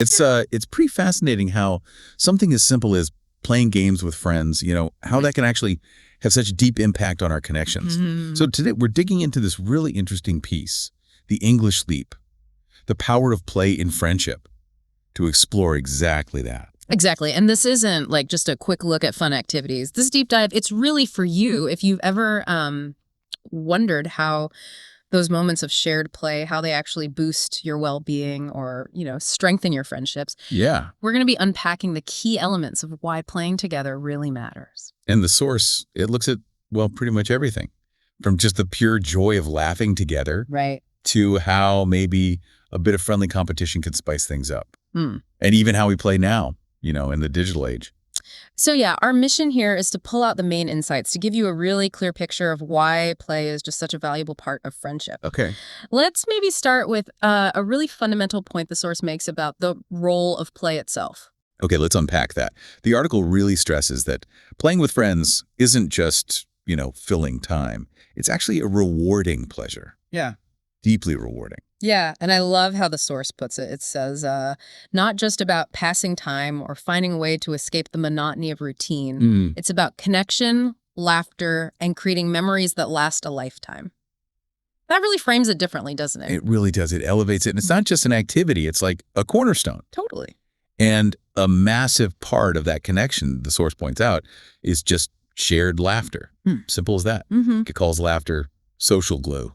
It's pretty fascinating how something as simple as playing games with friends, how that can actually have such deep impact on our connections. So today we're digging into this really interesting piece, the English leap, the power of play in friendship, to explore exactly that. Exactly. And this isn't like just a quick look at fun activities. This deep dive, it's really for you if you've ever wondered how those moments of shared play, how they actually boost your well-being or, strengthen your friendships. Yeah. We're going to be unpacking the key elements of why playing together really matters. And the source, it looks at, pretty much everything. From just the pure joy of laughing together Right. to how maybe a bit of friendly competition can spice things up. Hmm. And even how we play now, in the digital age. So yeah, our mission here is to pull out the main insights to give you a really clear picture of why play is just such a valuable part of friendship. Okay. Let's maybe start with a really fundamental point the source makes about the role of play itself. Okay, let's unpack that. The article really stresses that playing with friends isn't just, filling time. It's actually a rewarding pleasure. Yeah. Deeply rewarding. Yeah, and I love how the source puts it. It says, not just about passing time or finding a way to escape the monotony of routine. It's about connection, laughter, and creating memories that last a lifetime. That really frames it differently, doesn't it? It really does. It elevates it. And it's not just an activity. It's like a cornerstone. Totally. And a massive part of that connection, the source points out, is just shared laughter. Simple as that. It calls laughter social glue,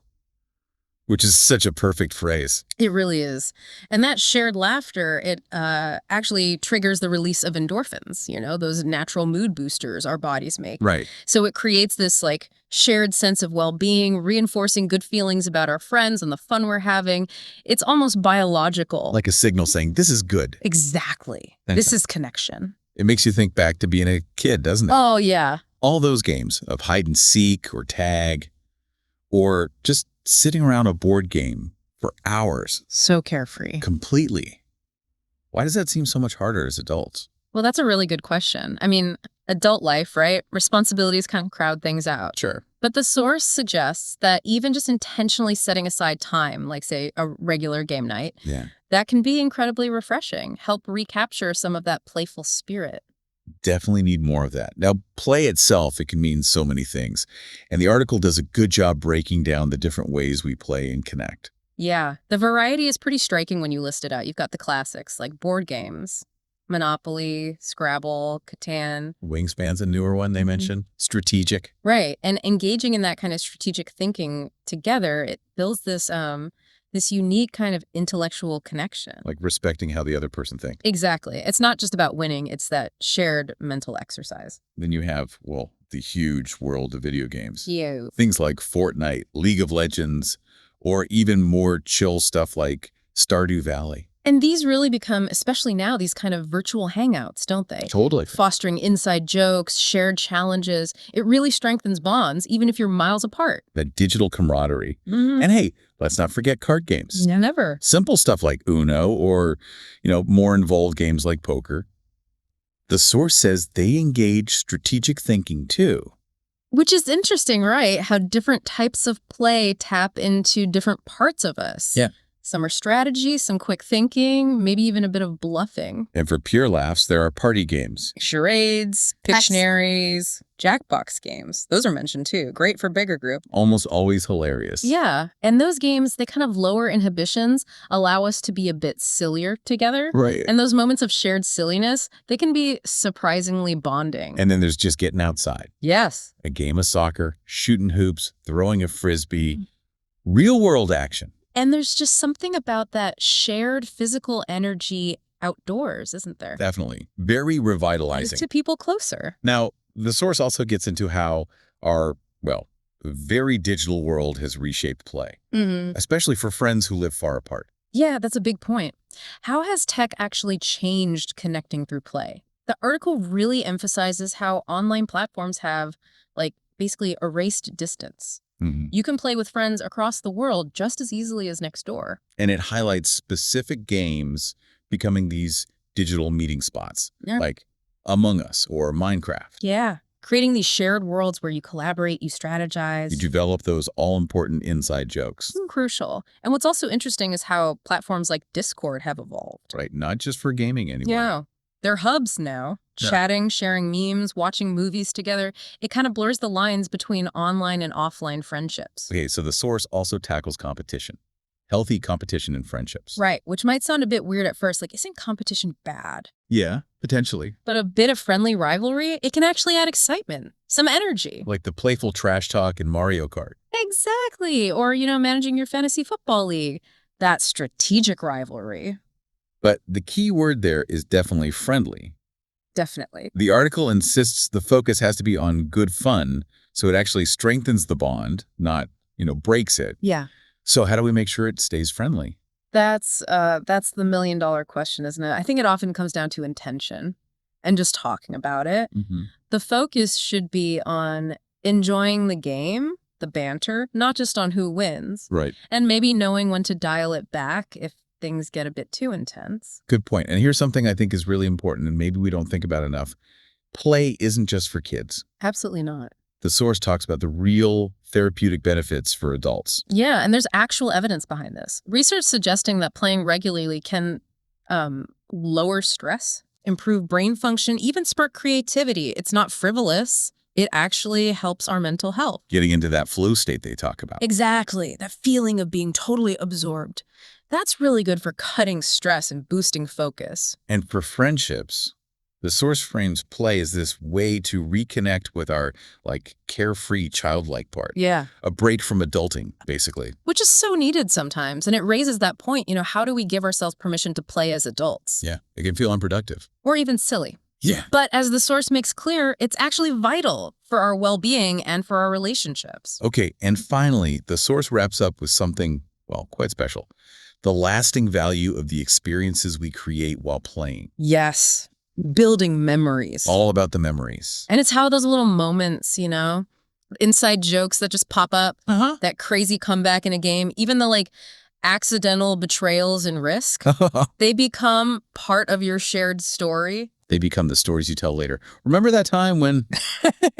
which is such a perfect phrase. It really is. And that shared laughter, it actually triggers the release of endorphins, those natural mood boosters our bodies make. Right. So it creates this shared sense of well-being, reinforcing good feelings about our friends and the fun we're having. It's almost biological. Like a signal saying, this is good. Exactly. This is connection. It makes you think back to being a kid, doesn't it? Oh, yeah. All those games of hide and seek or tag, or just sitting around a board game for hours. So carefree. Completely. Why does that seem so much harder as adults? Well, that's a really good question. I mean, adult life, right? Responsibilities kind of crowd things out. Sure. But the source suggests that even just intentionally setting aside time, like say a regular game night, that can be incredibly refreshing, help recapture some of that playful spirit. Definitely need more of that. Now, play itself, it can mean so many things. And the article does a good job breaking down the different ways we play and connect. Yeah, the variety is pretty striking when you list it out. You've got the classics like board games, Monopoly, Scrabble, Catan. Wingspan's a newer one they mentioned. Strategic. Right. And engaging in that kind of strategic thinking together, it builds this this unique kind of intellectual connection. Like respecting how the other person thinks. Exactly. It's not just about winning. It's that shared mental exercise. Then you have, the huge world of video games. Yeah. Things like Fortnite, League of Legends, or even more chill stuff like Stardew Valley. And these really become, especially now, these kind of virtual hangouts, don't they? Totally. Fostering inside jokes, shared challenges. It really strengthens bonds, even if you're miles apart. That digital camaraderie. And hey, let's not forget card games. Never. Simple stuff like Uno or, more involved games like poker. The source says they engage strategic thinking too. Which is interesting, right? How different types of play tap into different parts of us. Yeah. Some are strategy, some quick thinking, maybe even a bit of bluffing. And for pure laughs, there are party games. Charades, Pictionaries, Jackbox games. Those are mentioned too. Great for bigger group. Almost always hilarious. Yeah. And those games, they kind of lower inhibitions, allow us to be a bit sillier together. Right. And those moments of shared silliness, they can be surprisingly bonding. And then there's just getting outside. Yes. A game of soccer, shooting hoops, throwing a frisbee, real world action. And there's just something about that shared physical energy outdoors, isn't there? Definitely. Very revitalizing. To people closer. Now, the source also gets into how our, very digital world has reshaped play, especially for friends who live far apart. Yeah, that's a big point. How has tech actually changed connecting through play? The article really emphasizes how online platforms have, basically erased distance. You can play with friends across the world just as easily as next door. And it highlights specific games becoming these digital meeting spots, like Among Us or Minecraft. Yeah. creating these shared worlds where you collaborate, you strategize. You develop those all-important inside jokes. Crucial. And what's also interesting is how platforms like Discord have evolved. Right, not just for gaming anymore. Yeah. They're hubs now. Yeah. Chatting, sharing memes, watching movies together. It kind of blurs the lines between online and offline friendships. Okay, so the source also tackles competition. Healthy competition in friendships. Right, which might sound a bit weird at first, like, isn't competition bad? Yeah, potentially. But a bit of friendly rivalry, it can actually add excitement, some energy. Like the playful trash talk in Mario Kart. Exactly. Or, managing your fantasy football league. That strategic rivalry. But the key word there is definitely friendly. Definitely. The article insists the focus has to be on good fun, so it actually strengthens the bond, not, breaks it. Yeah. So how do we make sure it stays friendly? That's the million-dollar question, isn't it? I think it often comes down to intention and just talking about it. Mm-hmm. The focus should be on enjoying the game, the banter, not just on who wins. Right. And maybe knowing when to dial it back if things get a bit too intense. Good point. And here's something I think is really important, and maybe we don't think about enough. Play isn't just for kids. Absolutely not. The source talks about the real therapeutic benefits for adults. Yeah, and there's actual evidence behind this. Research suggesting that playing regularly can lower stress, improve brain function, even spark creativity. It's not frivolous. It actually helps our mental health. Getting into that flow state they talk about. Exactly. That feeling of being totally absorbed. That's really good for cutting stress and boosting focus. And for friendships, the source frames play as this way to reconnect with our, carefree childlike part. Yeah. A break from adulting, basically. Which is so needed sometimes. And it raises that point, how do we give ourselves permission to play as adults? Yeah, it can feel unproductive. Or even silly. Yeah. But as the source makes clear, it's actually vital for our well-being and for our relationships. Okay, and finally, the source wraps up with something, quite special. The lasting value of the experiences we create while playing. Yes. Building memories. All about the memories. And it's how those little moments, inside jokes that just pop up, that crazy comeback in a game, even the accidental betrayals and risk, they become part of your shared story. They become the stories you tell later. Remember that time when...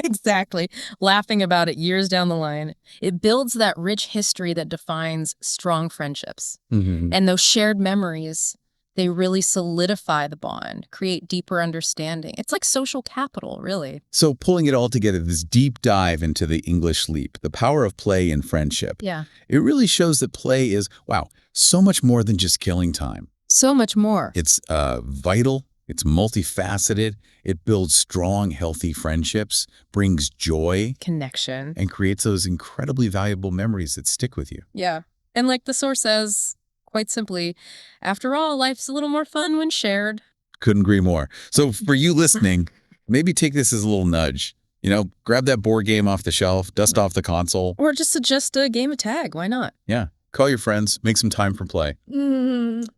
Exactly. Laughing about it years down the line. It builds that rich history that defines strong friendships. Mm-hmm. And those shared memories, they really solidify the bond, create deeper understanding. It's like social capital, really. So pulling it all together, this deep dive into the English leap, the power of play in friendship. Yeah. It really shows that play is, so much more than just killing time. So much more. It's vital. It's multifaceted. It builds strong, healthy friendships, brings joy, Connection. and creates those incredibly valuable memories that stick with you. Yeah. And like the source says, quite simply, after all, life's a little more fun when shared. Couldn't agree more. So for you listening, maybe take this as a little nudge. Grab that board game off the shelf, dust off the console. Or just suggest a game of tag. Why not? Yeah. Call your friends. Make some time for play.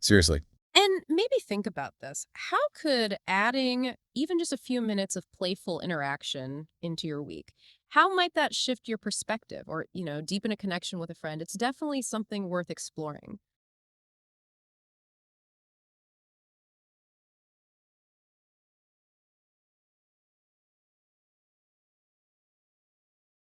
Seriously. And maybe think about this. How could adding even just a few minutes of playful interaction into your week, how might that shift your perspective or, deepen a connection with a friend? It's definitely something worth exploring.